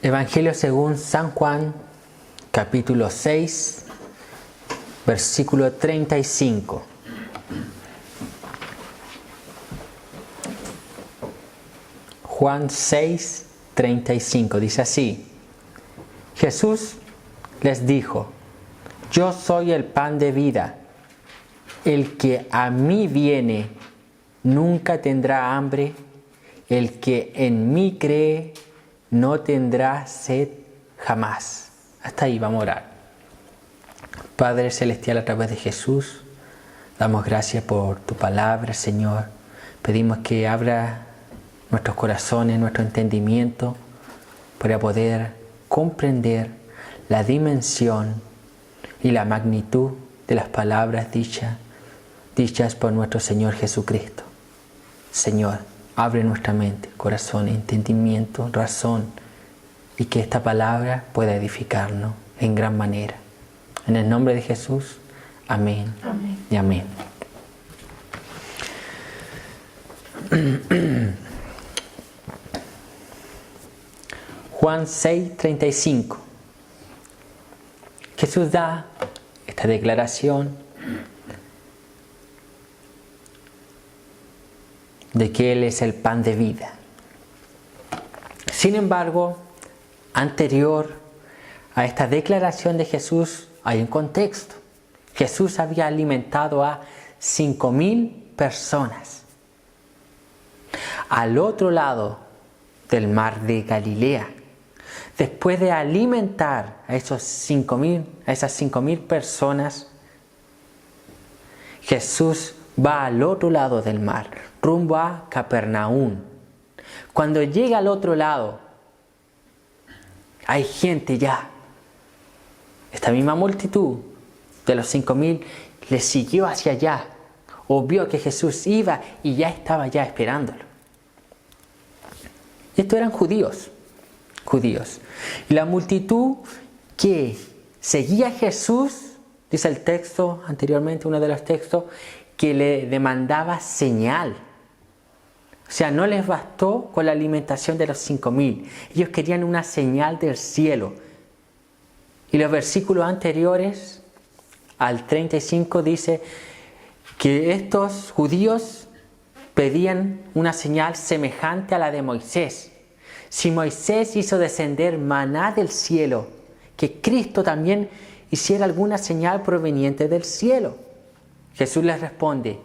Evangelio según San Juan, capítulo 6, versículo 35. Juan 6, 35 dice así: Jesús les dijo: Yo soy el pan de vida. El que a mí viene nunca tendrá hambre. El que en mí cree no tendrá sed jamás. Hasta ahí vamos a orar. Padre Celestial, a través de Jesús, damos gracias por tu palabra, Señor. Pedimos que abra nuestros corazones, nuestro entendimiento, para poder comprender la dimensión y la magnitud de las palabras dichas por nuestro Señor Jesucristo. Señor, abre nuestra mente, corazón, entendimiento, razón, y que esta palabra pueda edificarnos en gran manera. En el nombre de Jesús, amén, amén. Y amén. Juan 6, 35. Jesús da esta declaración de que Él es el pan de vida. Sin embargo, anterior a esta declaración de Jesús hay un contexto. Jesús había alimentado a 5,000 personas al otro lado del mar de Galilea. Después de alimentar a esas 5,000 personas, Jesús va al otro lado del mar, rumbo a Capernaum. Cuando llega al otro lado, hay gente ya. Esta misma multitud de los 5,000 le siguió hacia allá, o vio que Jesús iba y ya estaba ya esperándolo. Estos eran judíos. Y la multitud que seguía a Jesús, dice el texto anteriormente, uno de los textos, que le demandaba señal. O sea, no les bastó con la alimentación de los 5,000. Ellos querían una señal del cielo. Y los versículos anteriores, al 35, dice que estos judíos pedían una señal semejante a la de Moisés. Si Moisés hizo descender maná del cielo, que Cristo también hiciera alguna señal proveniente del cielo. Jesús les responde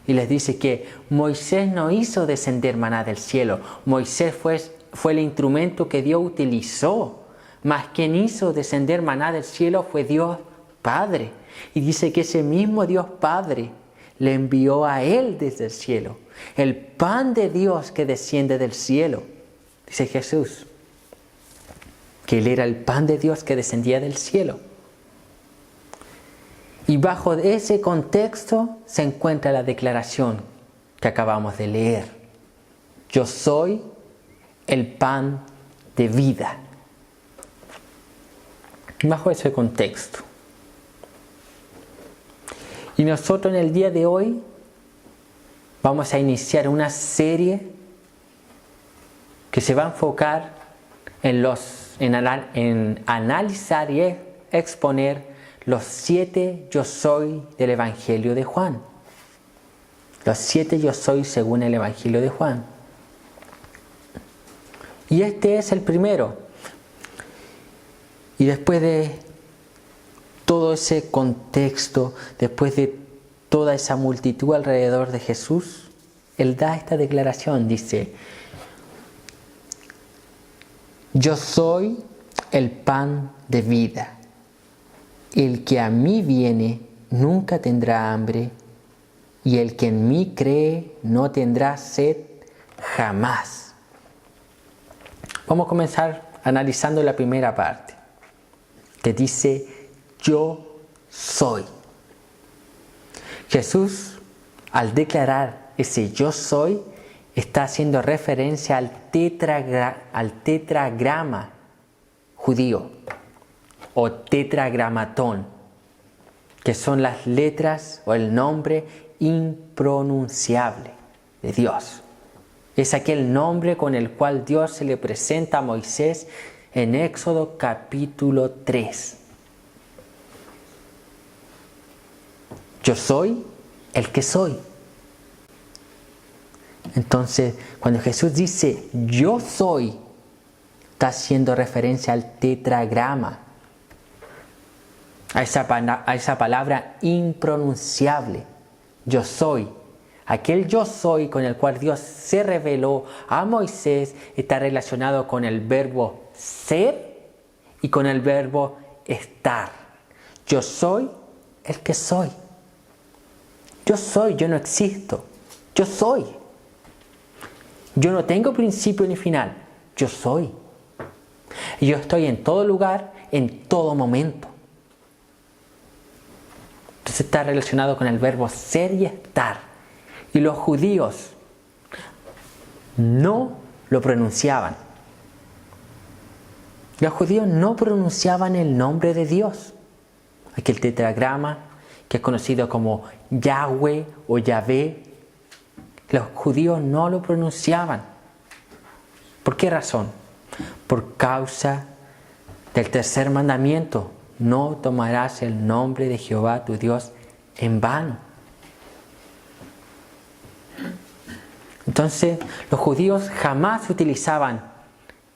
y les dice que Moisés no hizo descender maná del cielo. Moisés fue el instrumento que Dios utilizó. Mas quien hizo descender maná del cielo fue Dios Padre. Y dice que ese mismo Dios Padre le envió a Él desde el cielo. El pan de Dios que desciende del cielo. Dice Jesús que Él era el pan de Dios que descendía del cielo. Y bajo ese contexto se encuentra la declaración que acabamos de leer. Yo soy el pan de vida. Bajo ese contexto. Y nosotros en el día de hoy vamos a iniciar una serie que se va a enfocar en analizar y exponer los 7 yo soy del Evangelio de Juan. Los 7 yo soy según el Evangelio de Juan. Y este es el primero. Y después de todo ese contexto, después de toda esa multitud alrededor de Jesús, Él da esta declaración, dice: Yo soy el pan de vida. El que a mí viene nunca tendrá hambre, y el que en mí cree no tendrá sed jamás. Vamos a comenzar analizando la primera parte, que dice: Yo soy. Jesús, al declarar ese yo soy, está haciendo referencia al tetragrama judío o tetragramatón, que son las letras o el nombre impronunciable de Dios. Es aquel nombre con el cual Dios se le presenta a Moisés en Éxodo capítulo 3. Yo soy el que soy. Entonces, cuando Jesús dice yo soy, está haciendo referencia al tetragrama, a esa palabra impronunciable. Yo soy. Aquel yo soy con el cual Dios se reveló a Moisés está relacionado con el verbo ser y con el verbo estar. Yo soy el que soy. Yo soy, yo no existo. Yo soy. Yo no tengo principio ni final. Yo soy. Y yo estoy en todo lugar, en todo momento. Entonces está relacionado con el verbo ser y estar. Y los judíos no lo pronunciaban. Los judíos no pronunciaban el nombre de Dios. Aquel tetragrama que es conocido como Yahweh o Yahvé. Los judíos no lo pronunciaban. ¿Por qué razón? Por causa del tercer mandamiento. No tomarás el nombre de Jehová tu Dios en vano. Entonces, los judíos jamás utilizaban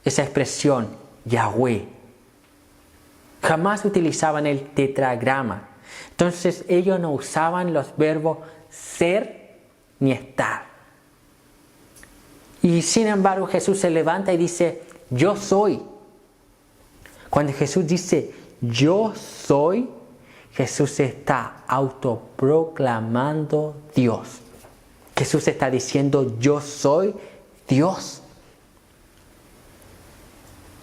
esa expresión Yahweh. Jamás utilizaban el tetragrama. Entonces, ellos no usaban los verbos ser ni estar. Y sin embargo, Jesús se levanta y dice, yo soy. Cuando Jesús dice, yo soy, Jesús está autoproclamando Dios. Jesús está diciendo, yo soy Dios.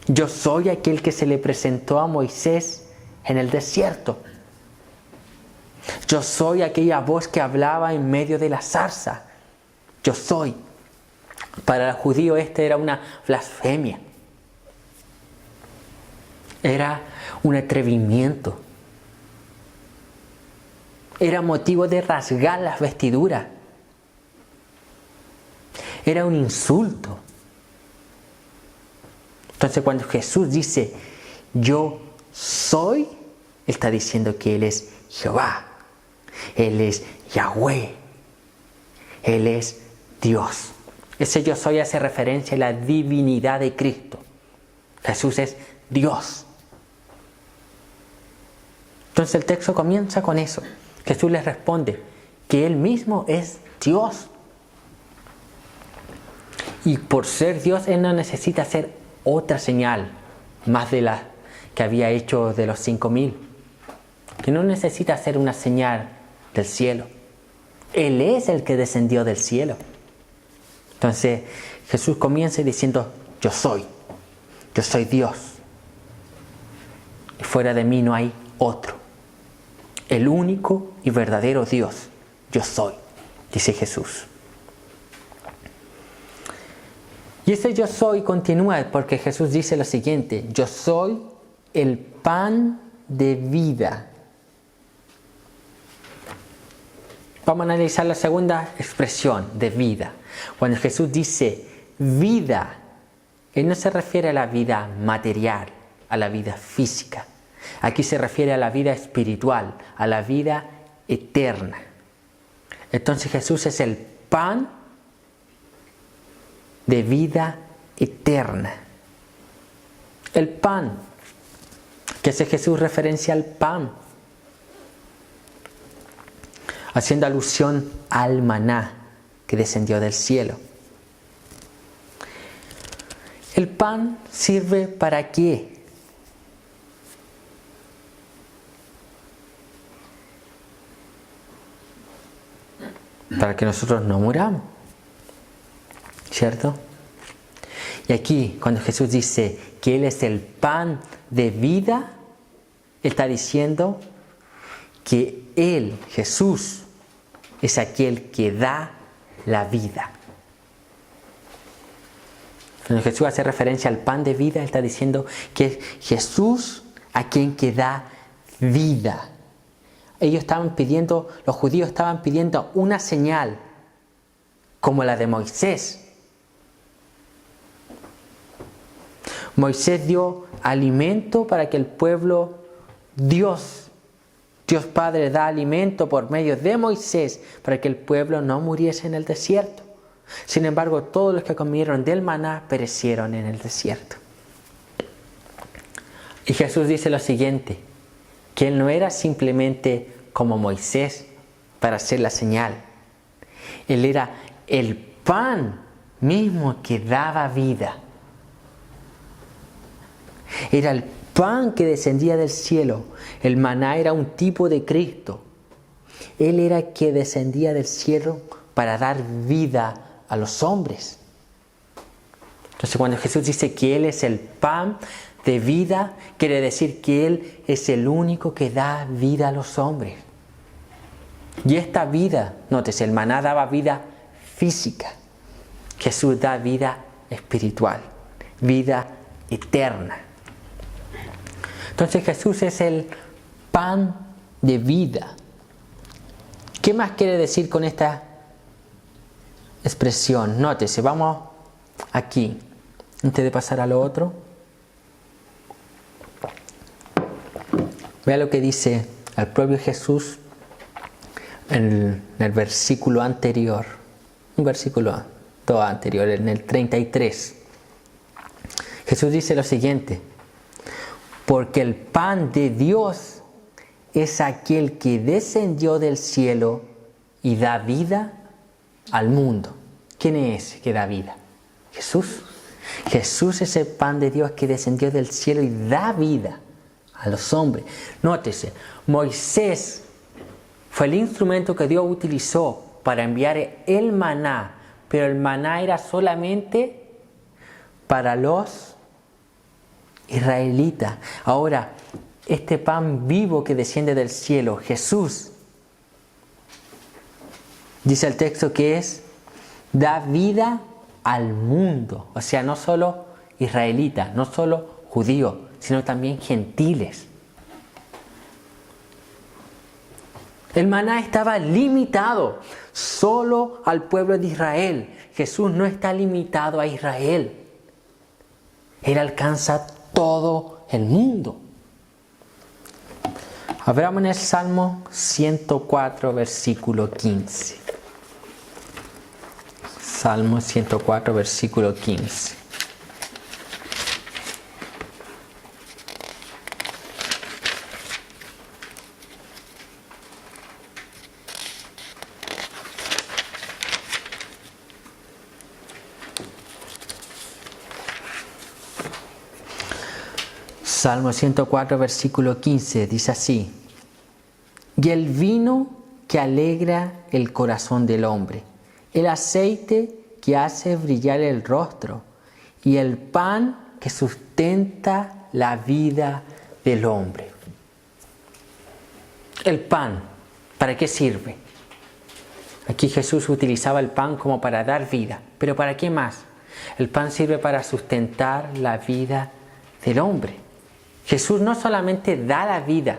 Yo soy aquel que se le presentó a Moisés en el desierto. Yo soy aquella voz que hablaba en medio de la zarza. Yo soy. Para el judío era una blasfemia. Era un atrevimiento. Era motivo de rasgar las vestiduras. Era un insulto. Entonces cuando Jesús dice, yo soy, Él está diciendo que Él es Jehová. Él es Yahweh. Él es Dios. Ese yo soy hace referencia a la divinidad de Cristo. Jesús es Dios. Entonces el texto comienza con eso. Jesús les responde que Él mismo es Dios. Y por ser Dios, Él no necesita hacer otra señal más de la que había hecho de los 5,000. Que no necesita hacer una señal del cielo. Él es el que descendió del cielo. Entonces Jesús comienza diciendo, yo soy Dios. Y fuera de mí no hay otro. El único y verdadero Dios, yo soy, dice Jesús. Y ese yo soy continúa porque Jesús dice lo siguiente, yo soy el pan de vida. Vamos a analizar la segunda expresión de vida. Cuando Jesús dice vida, Él no se refiere a la vida material, a la vida física. Aquí se refiere a la vida espiritual, a la vida eterna. Entonces Jesús es el pan de vida eterna. El pan, que hace Jesús referencia al pan, haciendo alusión al maná que descendió del cielo. ¿El pan sirve para qué? Para que nosotros no muramos, ¿cierto? Y aquí, cuando Jesús dice que Él es el pan de vida, Él está diciendo que Él, Jesús, es aquel que da la vida. Cuando Jesús hace referencia al pan de vida, Él está diciendo que es Jesús a quien que da vida. Los judíos estaban pidiendo una señal como la de Moisés, Moisés dio alimento para que el pueblo, Dios Padre da alimento por medio de Moisés para que el pueblo no muriese en el desierto. Sin embargo, todos los que comieron del maná perecieron en el desierto. Y Jesús dice lo siguiente, que Él no era simplemente como Moisés para hacer la señal. Él era el pan mismo que daba vida. Era el pan que descendía del cielo. El maná era un tipo de Cristo. Él era el que descendía del cielo para dar vida a los hombres. Entonces, cuando Jesús dice que Él es el pan de vida, quiere decir que Él es el único que da vida a los hombres. Y esta vida, nótese, el maná daba vida física. Jesús da vida espiritual, vida eterna. Entonces Jesús es el pan de vida. ¿Qué más quiere decir con esta expresión? Nótese, vamos aquí, antes de pasar a lo otro. Vea lo que dice el propio Jesús en el versículo anterior, un versículo todo anterior, en el 33. Jesús dice lo siguiente, porque el pan de Dios es aquel que descendió del cielo y da vida al mundo. ¿Quién es ese que da vida? Jesús. Jesús es el pan de Dios que descendió del cielo y da vida a los hombres. Nótese, Moisés fue el instrumento que Dios utilizó para enviar el maná, pero el maná era solamente para los israelitas. Ahora, este pan vivo que desciende del cielo, Jesús, dice el texto que da vida al mundo. O sea, no solo israelitas, no solo judíos, sino también gentiles. El maná estaba limitado solo al pueblo de Israel. Jesús no está limitado a Israel. Él alcanza todo el mundo. Abramos en el Salmo 104, versículo 15. Salmo 104, versículo 15. Salmo 104, versículo 15, dice así: y el vino que alegra el corazón del hombre, el aceite que hace brillar el rostro, y el pan que sustenta la vida del hombre. El pan, ¿para qué sirve? Aquí Jesús utilizaba el pan como para dar vida, pero ¿para qué más? El pan sirve para sustentar la vida del hombre. Jesús no solamente da la vida,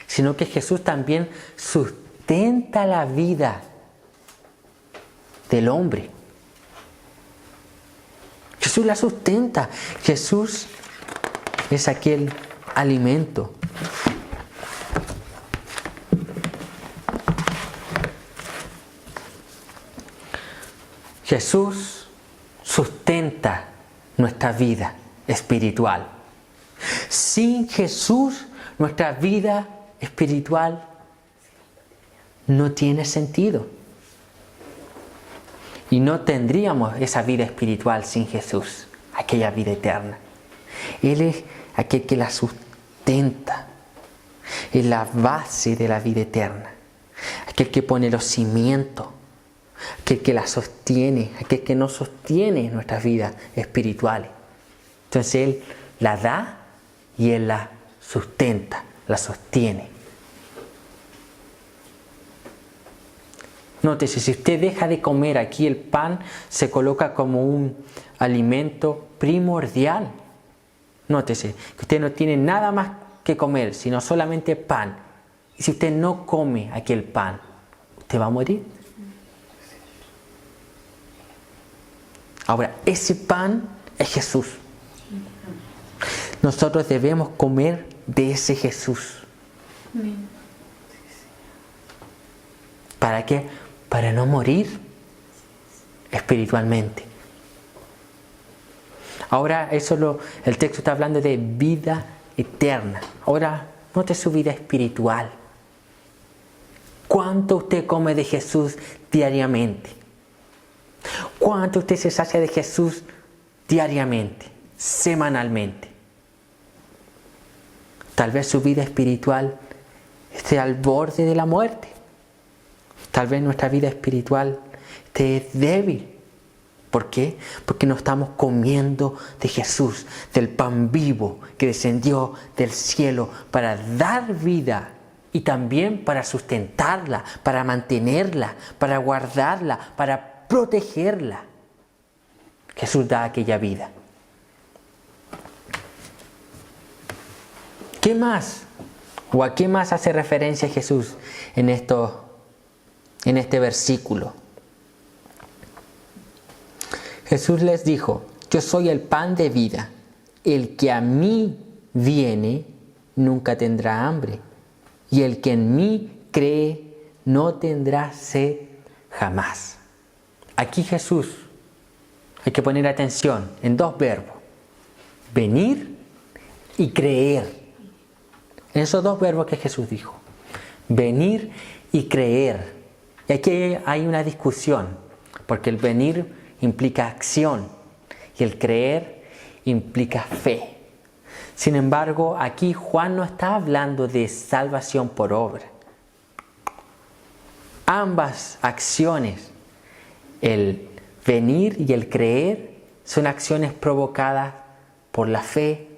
sino que Jesús también sustenta la vida del hombre. Jesús la sustenta. Jesús es aquel alimento. Jesús sustenta nuestra vida espiritual. Sin Jesús, nuestra vida espiritual no tiene sentido. Y no tendríamos esa vida espiritual sin Jesús, aquella vida eterna. Él es aquel que la sustenta, es la base de la vida eterna, aquel que pone los cimientos, aquel que la sostiene, aquel que nos sostiene nuestras vidas espirituales. Entonces Él la da y Él la sustenta, la sostiene. Nótese, si usted deja de comer aquí, el pan se coloca como un alimento primordial. Nótese que usted no tiene nada más que comer, sino solamente pan. Y si usted no come aquí el pan, ¿usted va a morir? Ahora, ese pan es Jesús. nosotros debemos comer de ese Jesús. ¿Para qué? Para no morir espiritualmente. Ahora el texto está hablando de vida eterna. Ahora note su vida espiritual. ¿Cuánto usted come de Jesús diariamente? ¿Cuánto usted se sacia de Jesús diariamente, semanalmente? Tal vez su vida espiritual esté al borde de la muerte. Tal vez nuestra vida espiritual esté débil. ¿Por qué? Porque no estamos comiendo de Jesús, del pan vivo que descendió del cielo para dar vida y también para sustentarla, para mantenerla, para guardarla, para protegerla. Jesús da aquella vida. ¿Qué más? ¿O a qué más hace referencia Jesús en este versículo? Jesús les dijo: yo soy el pan de vida. El que a mí viene nunca tendrá hambre. Y el que en mí cree no tendrá sed jamás. Aquí Jesús, hay que poner atención en dos verbos: venir y creer. En esos dos verbos que Jesús dijo: venir y creer. Y aquí hay una discusión, porque el venir implica acción y el creer implica fe. Sin embargo, aquí Juan no está hablando de salvación por obra. Ambas acciones, el venir y el creer, son acciones provocadas por la fe.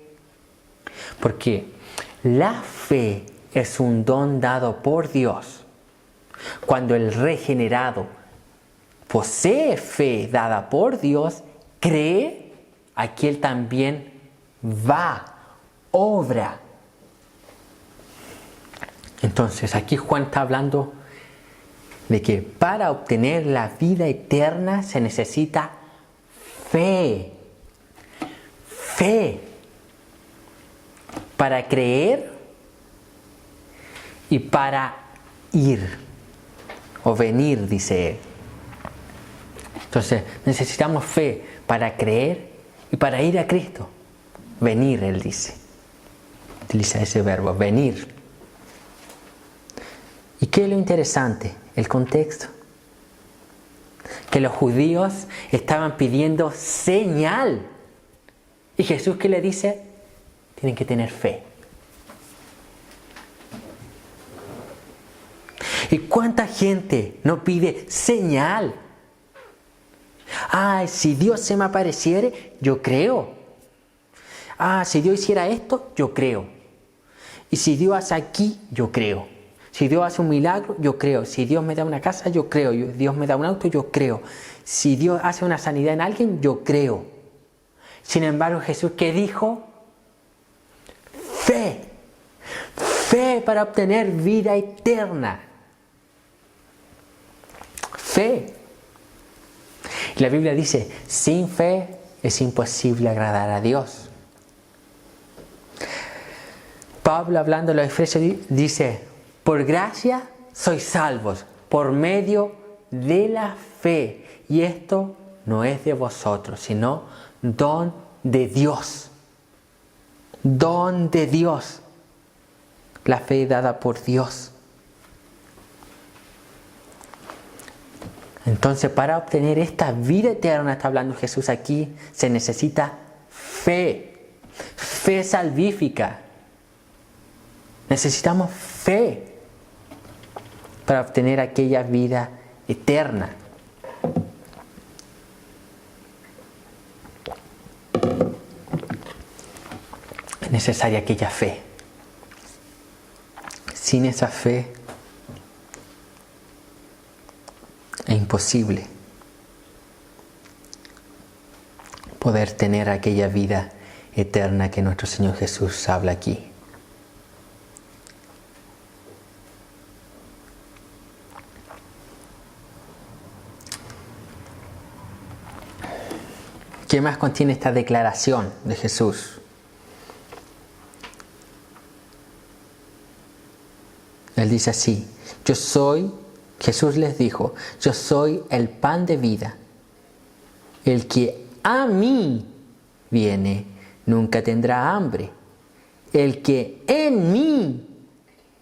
Porque la fe es un don dado por Dios. Cuando el regenerado posee fe dada por Dios, cree, aquí él también va, obra. Entonces aquí Juan está hablando de que para obtener la vida eterna se necesita fe. Fe. Para creer y para ir o venir, dice él. Entonces necesitamos fe para creer y para ir a Cristo. Venir, él dice. Utiliza ese verbo, venir. ¿Y qué es lo interesante? El contexto. Que los judíos estaban pidiendo señal. Y Jesús, ¿qué le dice? Tienen que tener fe. ¿Y cuánta gente no pide señal? Si Dios se me apareciere, yo creo. Si Dios hiciera esto, yo creo. Y si Dios hace aquí, yo creo. Si Dios hace un milagro, yo creo. Si Dios me da una casa, yo creo. Dios me da un auto, yo creo. Si Dios hace una sanidad en alguien, yo creo. Sin embargo, Jesús, ¿qué dijo? Fe. Fe para obtener vida eterna. Fe. La Biblia dice, sin fe es imposible agradar a Dios. Pablo, hablando de los Efesios, dice, por gracia sois salvos, por medio de la fe. Y esto no es de vosotros, sino don de Dios. Don de Dios. La fe dada por Dios. Entonces, para obtener esta vida eterna, está hablando Jesús aquí, se necesita fe. Fe salvífica. Necesitamos fe para obtener aquella vida eterna. Es necesaria aquella fe. Sin esa fe es imposible poder tener aquella vida eterna que nuestro Señor Jesús habla aquí. ¿Qué más contiene esta declaración de Jesús? Él dice así, Jesús les dijo, yo soy el pan de vida. El que a mí viene nunca tendrá hambre. El que en mí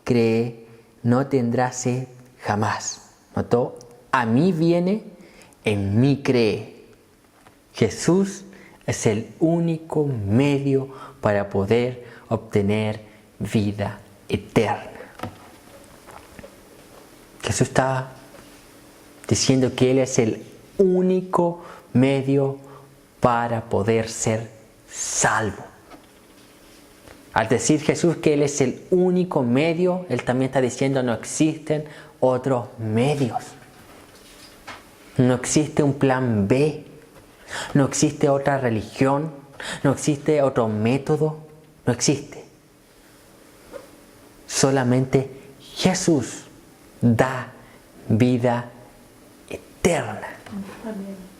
cree no tendrá sed jamás. ¿Notó? A mí viene, en mí cree. Jesús es el único medio para poder obtener vida eterna. Jesús está diciendo que Él es el único medio para poder ser salvo. Al decir Jesús que Él es el único medio, Él también está diciendo no existen otros medios. No existe un plan B. No existe otra religión. No existe otro método. No existe. Solamente Jesús da vida eterna. Amén.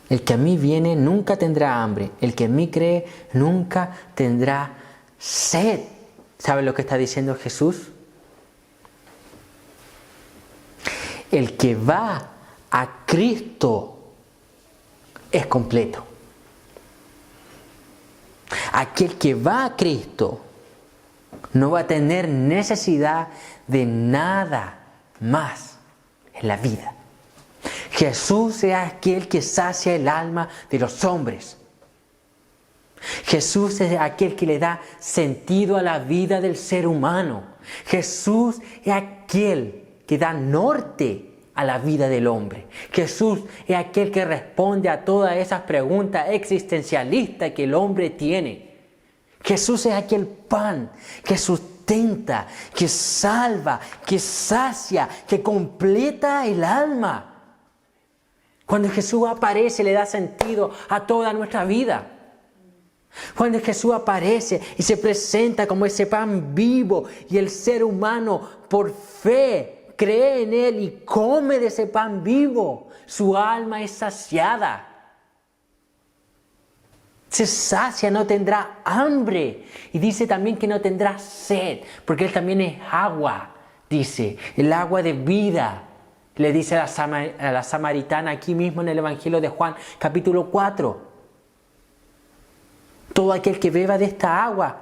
El que a mí viene nunca tendrá hambre. El que en mí cree nunca tendrá sed. ¿Sabe lo que está diciendo Jesús? El que va a Cristo es completo. Aquel que va a Cristo no va a tener necesidad de nada más en la vida. Jesús es aquel que sacia el alma de los hombres. Jesús es aquel que le da sentido a la vida del ser humano. Jesús es aquel que da norte a la vida del hombre. Jesús es aquel que responde a todas esas preguntas existencialistas que el hombre tiene. Jesús es aquel pan que sustenta, que salva, que sacia, que completa el alma. Cuando Jesús aparece, le da sentido a toda nuestra vida. Cuando Jesús aparece y se presenta como ese pan vivo y el ser humano por fe cree en Él y come de ese pan vivo, su alma es saciada. Se sacia, no tendrá hambre. Y dice también que no tendrá sed, porque Él también es agua, dice, el agua de vida. Le dice a la samaritana aquí mismo en el Evangelio de Juan, capítulo 4. Todo aquel que beba de esta agua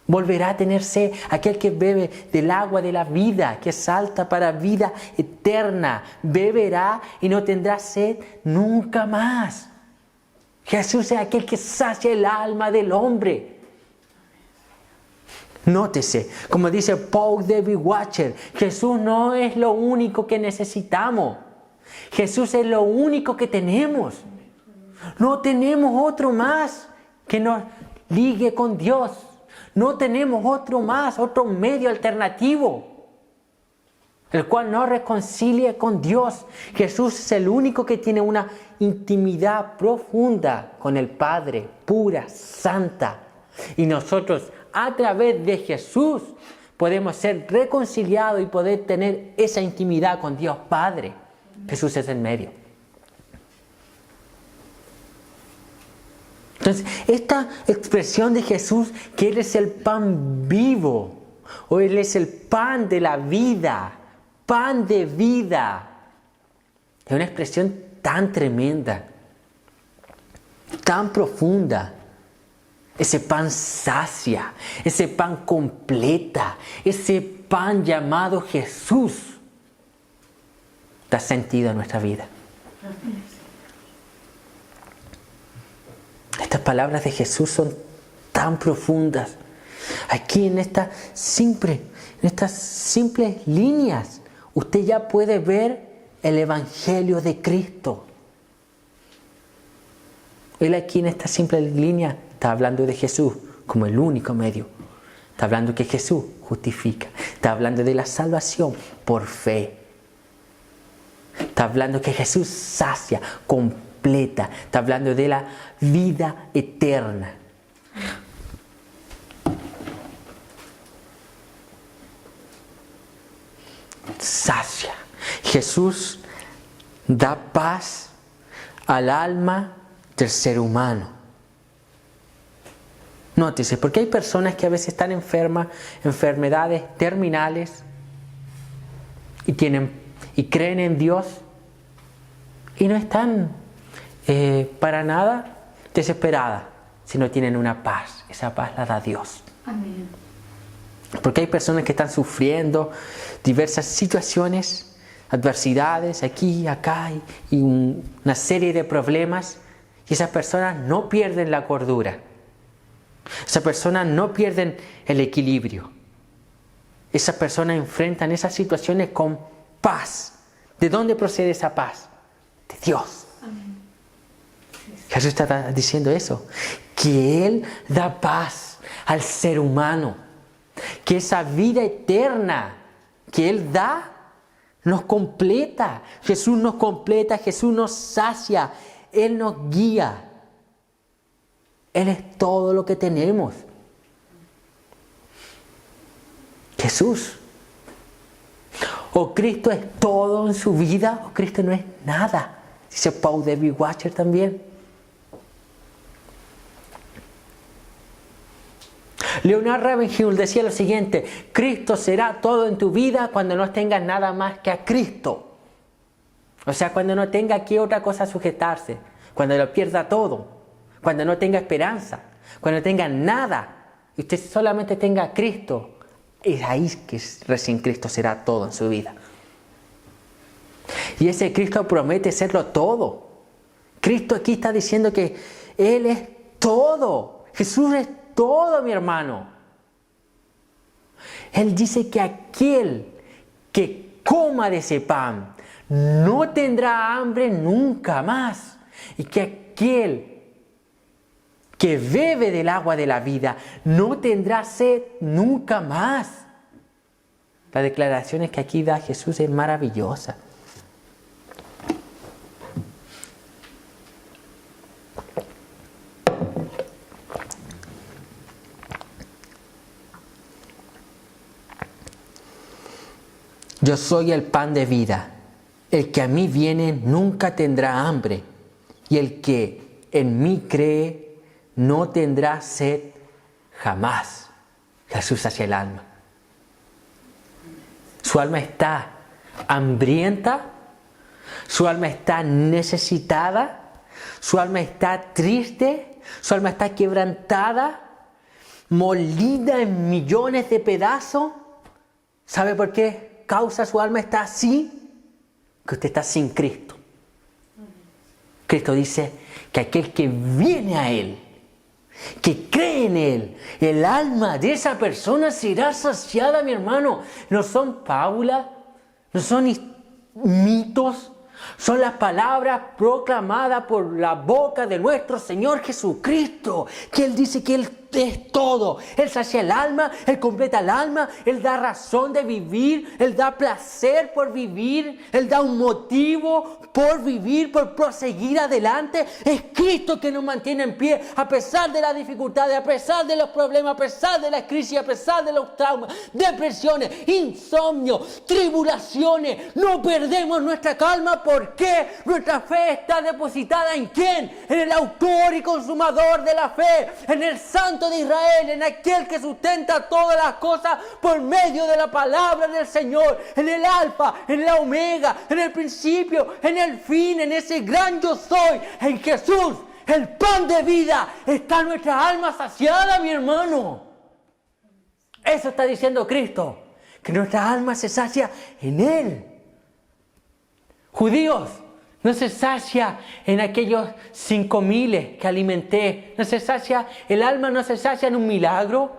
volverá a tener sed. Aquel que bebe del agua de la vida, que salta para vida eterna, beberá y no tendrá sed nunca más. Jesús es aquel que sacia el alma del hombre. Nótese, como dice Paul David Watcher, Jesús no es lo único que necesitamos. Jesús es lo único que tenemos. No tenemos otro más que nos ligue con Dios. No tenemos otro más, otro medio alternativo, el cual nos reconcilie con Dios. Jesús es el único que tiene una intimidad profunda con el Padre, pura, santa. Y nosotros, a través de Jesús, podemos ser reconciliados y poder tener esa intimidad con Dios Padre. Jesús es el medio. Entonces, esta expresión de Jesús, que Él es el pan vivo, o Él es el pan de la vida, pan de vida, es una expresión tan tremenda, tan profunda. Ese pan sacia, ese pan completa, ese pan llamado Jesús da sentido a nuestra vida. Estas palabras de Jesús son tan profundas. Aquí en estas simples líneas, usted ya puede ver el Evangelio de Cristo. Él aquí en esta simple línea está hablando de Jesús como el único medio. Está hablando que Jesús justifica. Está hablando de la salvación por fe. Está hablando que Jesús sacia, completa. Está hablando de la vida eterna. Sacia. Jesús da paz al alma del ser humano. Nótese, porque hay personas que a veces están enfermas, enfermedades terminales, y creen en Dios, y no están para nada desesperadas, sino tienen una paz. Esa paz la da Dios. Amén. Porque hay personas que están sufriendo diversas situaciones, adversidades aquí, acá, y una serie de problemas, y esas personas no pierden la cordura. Esas personas no pierden el equilibrio. Esas personas enfrentan esas situaciones con paz. ¿De dónde procede esa paz? De Dios. Amén. Jesús está diciendo eso, que Él da paz al ser humano, que esa vida eterna que Él da nos completa. Jesús nos completa, Jesús nos sacia, Él nos guía. Él es todo lo que tenemos. Jesús. O Cristo es todo en su vida, o Cristo no es nada. Dice Paul David Washer también. Leonard Ravenhill decía lo siguiente: Cristo será todo en tu vida cuando no tengas nada más que a Cristo. O sea, cuando no tenga aquí otra cosa a sujetarse, cuando lo pierda todo, cuando no tenga esperanza, cuando no tenga nada, y usted solamente tenga a Cristo, es ahí que recién Cristo será todo en su vida. Y ese Cristo promete serlo todo. Cristo aquí está diciendo que Él es todo. Jesús es todo, mi hermano. Él dice que aquel que coma de ese pan no tendrá hambre nunca más. Y que aquel que bebe del agua de la vida no tendrá sed nunca más. Las declaraciones que aquí da Jesús es maravillosa. Yo soy el pan de vida. El que a mí viene nunca tendrá hambre, y el que en mí cree no tendrá sed jamás. Jesús hacia el alma. Su alma está hambrienta, su alma está necesitada, su alma está triste, su alma está quebrantada, molida en millones de pedazos. ¿Sabe por qué causa su alma está así? Que usted está sin Cristo. Cristo dice que aquel que viene a Él, que cree en Él, el alma de esa persona será saciada, mi hermano. No son fábulas, no son mitos, son las palabras proclamadas por la boca de nuestro Señor Jesucristo, que Él dice que Él es todo. Él sacia el alma, Él completa el alma, Él da razón de vivir, Él da placer por vivir, Él da un motivo por vivir, por proseguir adelante. Es Cristo que nos mantiene en pie a pesar de las dificultades, a pesar de los problemas, a pesar de la crisis, a pesar de los traumas, depresiones, insomnio, tribulaciones. No perdemos nuestra calma porque nuestra fe está depositada ¿en quién? En el autor y consumador de la fe, en el Santo de Israel, en aquel que sustenta todas las cosas por medio de la palabra del Señor, en el alfa, en la omega, en el principio, en el fin, en ese gran yo soy, en Jesús, el pan de vida. Está nuestra alma saciada, mi hermano. Eso está diciendo Cristo, que nuestra alma se sacia en Él. Judíos, no se sacia en aquellos 5,000 que alimenté. No se sacia, el alma no se sacia en un milagro.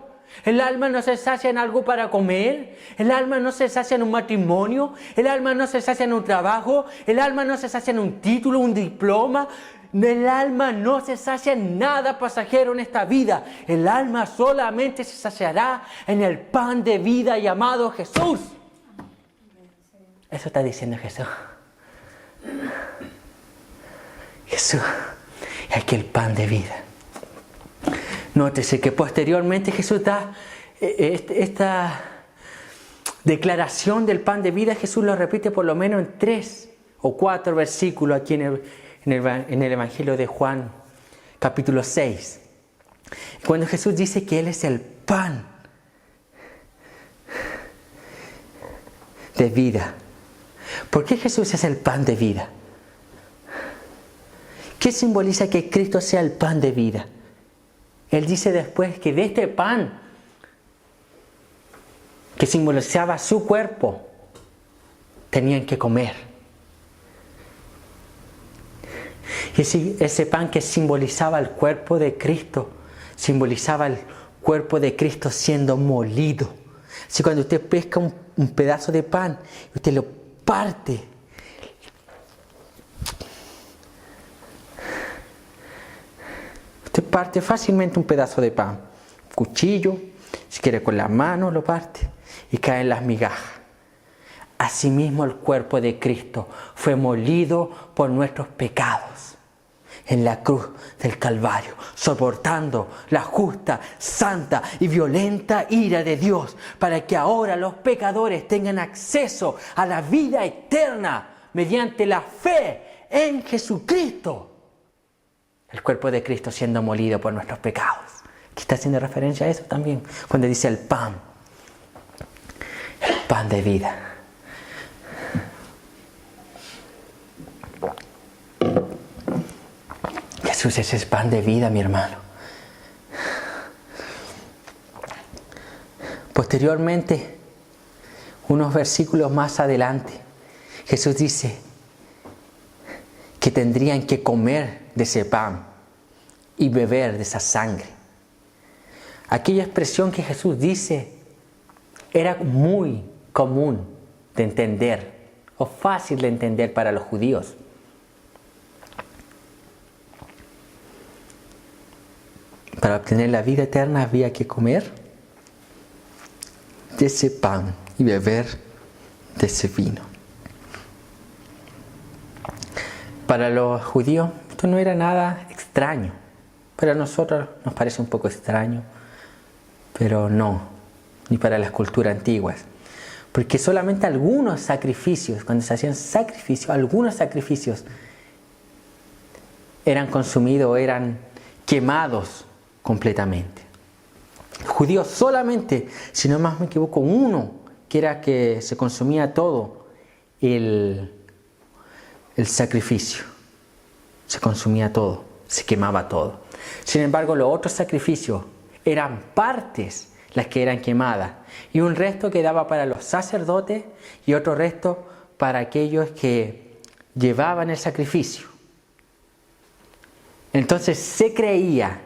El alma no se sacia en algo para comer. El alma no se sacia en un matrimonio. El alma no se sacia en un trabajo. El alma no se sacia en un título, un diploma. El alma no se sacia en nada pasajero en esta vida. El alma solamente se saciará en el pan de vida llamado Jesús. Eso está diciendo Jesús. Jesús es aquel pan de vida. Nótese que posteriormente Jesús da esta declaración del pan de vida. Jesús lo repite por lo menos en 3 o 4 versículos aquí en el Evangelio de Juan, capítulo 6. Cuando Jesús dice que Él es el pan de vida, ¿por qué Jesús es el pan de vida? ¿Qué simboliza que Cristo sea el pan de vida? Él dice después que de este pan, que simbolizaba su cuerpo, tenían que comer. Y ese pan que simbolizaba el cuerpo de Cristo, simbolizaba el cuerpo de Cristo siendo molido. Así cuando usted pesca un pedazo de pan, usted lo parte. Usted parte fácilmente un pedazo de pan. Cuchillo, si quiere con la mano lo parte y caen las migajas. Asimismo el cuerpo de Cristo fue molido por nuestros pecados en la cruz del Calvario, soportando la justa, santa y violenta ira de Dios, para que ahora los pecadores tengan acceso a la vida eterna mediante la fe en Jesucristo. El cuerpo de Cristo siendo molido por nuestros pecados. Aquí está haciendo referencia a eso también, cuando dice el pan de vida. Jesús es el pan de vida, mi hermano. Posteriormente, unos versículos más adelante, Jesús dice que tendrían que comer de ese pan y beber de esa sangre. Aquella expresión que Jesús dice era muy común de entender o fácil de entender para los judíos. Para obtener la vida eterna había que comer de ese pan y beber de ese vino. Para los judíos esto no era nada extraño. Para nosotros nos parece un poco extraño, pero no, ni para las culturas antiguas. Porque solamente algunos sacrificios, cuando se hacían sacrificios, algunos sacrificios eran consumidos, eran quemados completamente. Judíos solamente, si no más me equivoco, uno, que era que se consumía todo el sacrificio. Se consumía todo, se quemaba todo. Sin embargo, los otros sacrificios eran partes las que eran quemadas y un resto quedaba para los sacerdotes y otro resto para aquellos que llevaban el sacrificio. Entonces se creía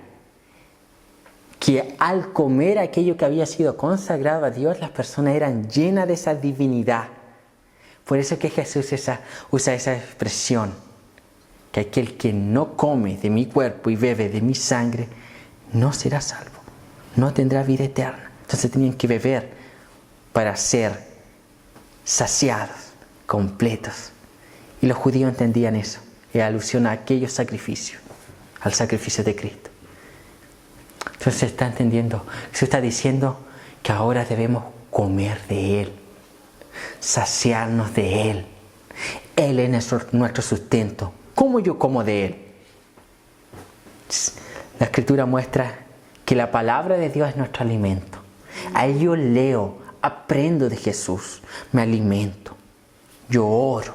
que al comer aquello que había sido consagrado a Dios, las personas eran llenas de esa divinidad. Por eso es que Jesús usa esa expresión, que aquel que no come de mi cuerpo y bebe de mi sangre, no será salvo, no tendrá vida eterna. Entonces tenían que beber para ser saciados, completos. Y los judíos entendían eso, en alusión a aquellos sacrificios, al sacrificio de Cristo. Entonces se está entendiendo, se está diciendo que ahora debemos comer de Él, saciarnos de Él. Él es nuestro sustento. ¿Cómo yo como de Él? La Escritura muestra que la palabra de Dios es nuestro alimento. Ahí yo leo, aprendo de Jesús, me alimento, yo oro,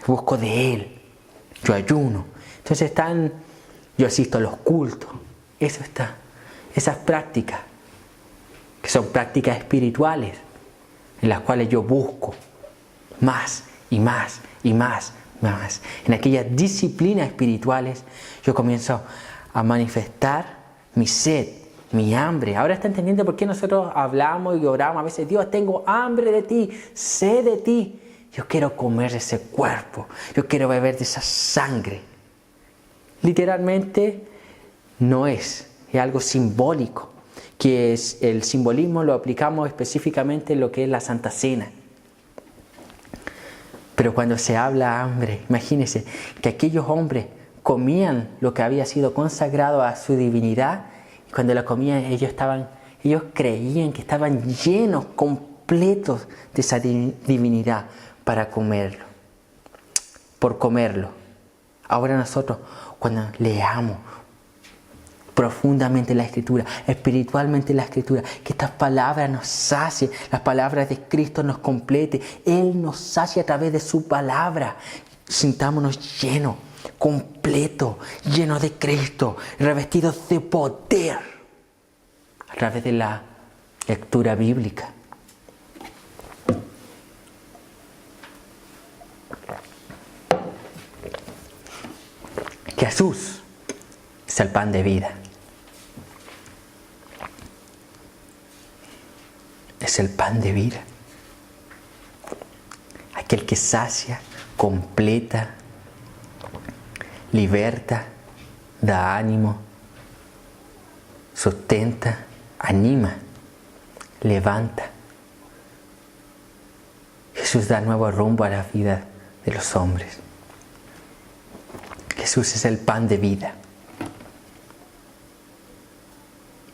busco de Él, yo ayuno. Entonces yo asisto a los cultos, eso está. Esas prácticas, que son prácticas espirituales, en las cuales yo busco más y más y más, más. En aquellas disciplinas espirituales yo comienzo a manifestar mi sed, mi hambre. Ahora está entendiendo por qué nosotros hablamos y oramos a veces: Dios, tengo hambre de ti, sed de ti. Yo quiero comer de ese cuerpo, yo quiero beber de esa sangre. Literalmente no es algo simbólico, que es el simbolismo lo aplicamos específicamente en lo que es la Santa Cena. Pero cuando se habla hambre, imagínense que aquellos hombres comían lo que había sido consagrado a su divinidad, y cuando lo comían ellos creían que estaban llenos, completos de esa divinidad para comerlo, por comerlo. Ahora nosotros, cuando leamos, profundamente la Escritura, espiritualmente la Escritura, que estas palabras nos sacien, las palabras de Cristo nos complete, Él nos sacia a través de su palabra. Sintámonos llenos, completos, llenos de Cristo, revestidos de poder a través de la lectura bíblica. Jesús es el pan de vida. Es el pan de vida. Aquel que sacia, completa, liberta, da ánimo, sustenta, anima, levanta. Jesús da nuevo rumbo a la vida de los hombres. Jesús es el pan de vida.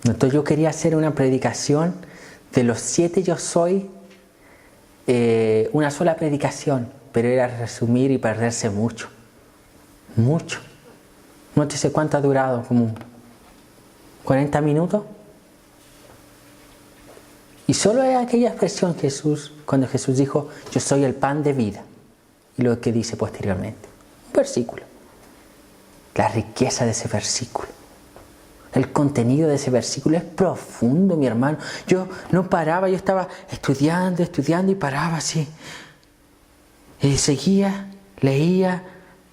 Entonces yo quería hacer una predicación de los 7 yo soy, una sola predicación, pero era resumir y perderse mucho. Mucho. No sé cuánto ha durado, como 40 minutos. Y solo es aquella expresión cuando Jesús dijo, yo soy el pan de vida. Y lo que dice posteriormente. Un versículo. La riqueza de ese versículo. El contenido de ese versículo es profundo, mi hermano. Yo no paraba, yo estaba estudiando y paraba así. Y seguía, leía,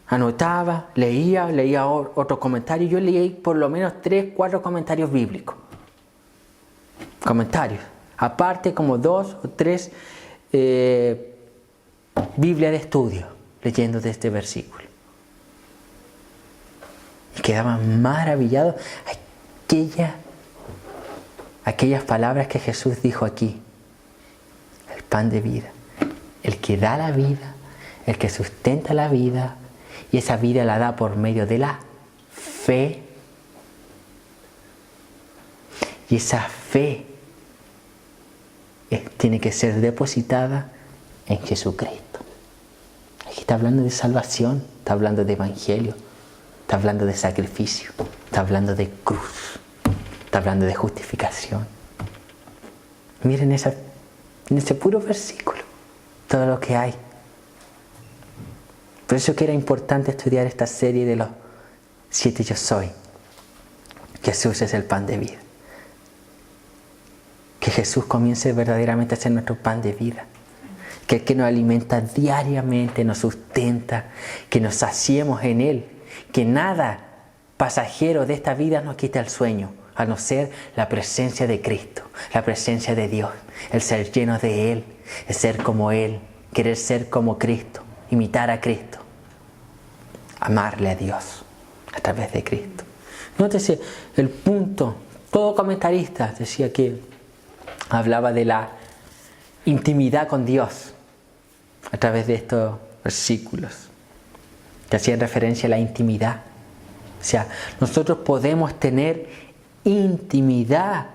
anotaba, leía otro comentario. Yo leí por lo menos 3, 4 comentarios bíblicos. Comentarios. Aparte como 2 o 3 Biblia de estudio, leyendo de este versículo. Y quedaba maravillado aquellas palabras que Jesús dijo aquí. El pan de vida. El que da la vida, el que sustenta la vida, y esa vida la da por medio de la fe. Y esa fe tiene que ser depositada en Jesucristo. Aquí está hablando de salvación, está hablando de evangelio, está hablando de sacrificio, está hablando de cruz, está hablando de justificación. Miren en ese puro versículo todo lo que hay. Por eso que era importante estudiar esta serie de los 7 yo soy. Jesús es el pan de vida. Que Jesús comience verdaderamente a ser nuestro pan de vida. Que el que nos alimenta diariamente, nos sustenta, que nos saciemos en Él. Que nada pasajero de esta vida nos quite el sueño, a no ser la presencia de Cristo, la presencia de Dios, el ser lleno de Él, el ser como Él, querer ser como Cristo, imitar a Cristo, amarle a Dios a través de Cristo. Nótese el punto, todo comentarista decía que hablaba de la intimidad con Dios a través de estos versículos, que hacían referencia a la intimidad. O sea, nosotros podemos tener intimidad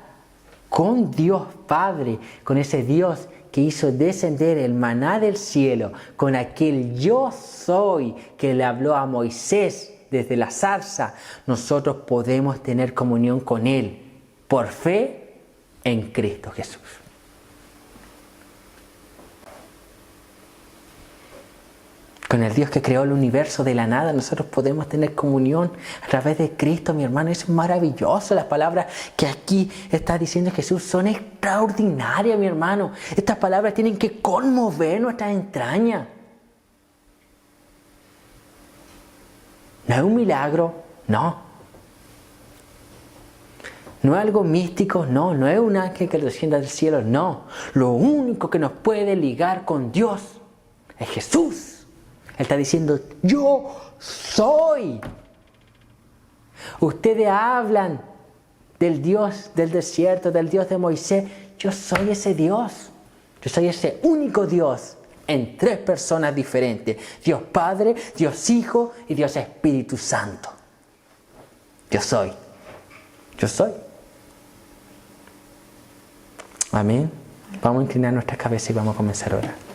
con Dios Padre, con ese Dios que hizo descender el maná del cielo, con aquel yo soy que le habló a Moisés desde la zarza. Nosotros podemos tener comunión con Él por fe en Cristo Jesús. Con el Dios que creó el universo de la nada, nosotros podemos tener comunión a través de Cristo, mi hermano. Es maravilloso. Las palabras que aquí está diciendo Jesús son extraordinarias, mi hermano. Estas palabras tienen que conmover nuestras entrañas. No es un milagro, no. No es algo místico, no. No es un ángel que descienda del cielo, no. Lo único que nos puede ligar con Dios es Jesús. Él está diciendo, yo soy. Ustedes hablan del Dios del desierto, del Dios de Moisés. Yo soy ese Dios. Yo soy ese único Dios en 3 personas diferentes. Dios Padre, Dios Hijo y Dios Espíritu Santo. Yo soy. Yo soy. Amén. Vamos a inclinar nuestra cabeza y vamos a comenzar a orar.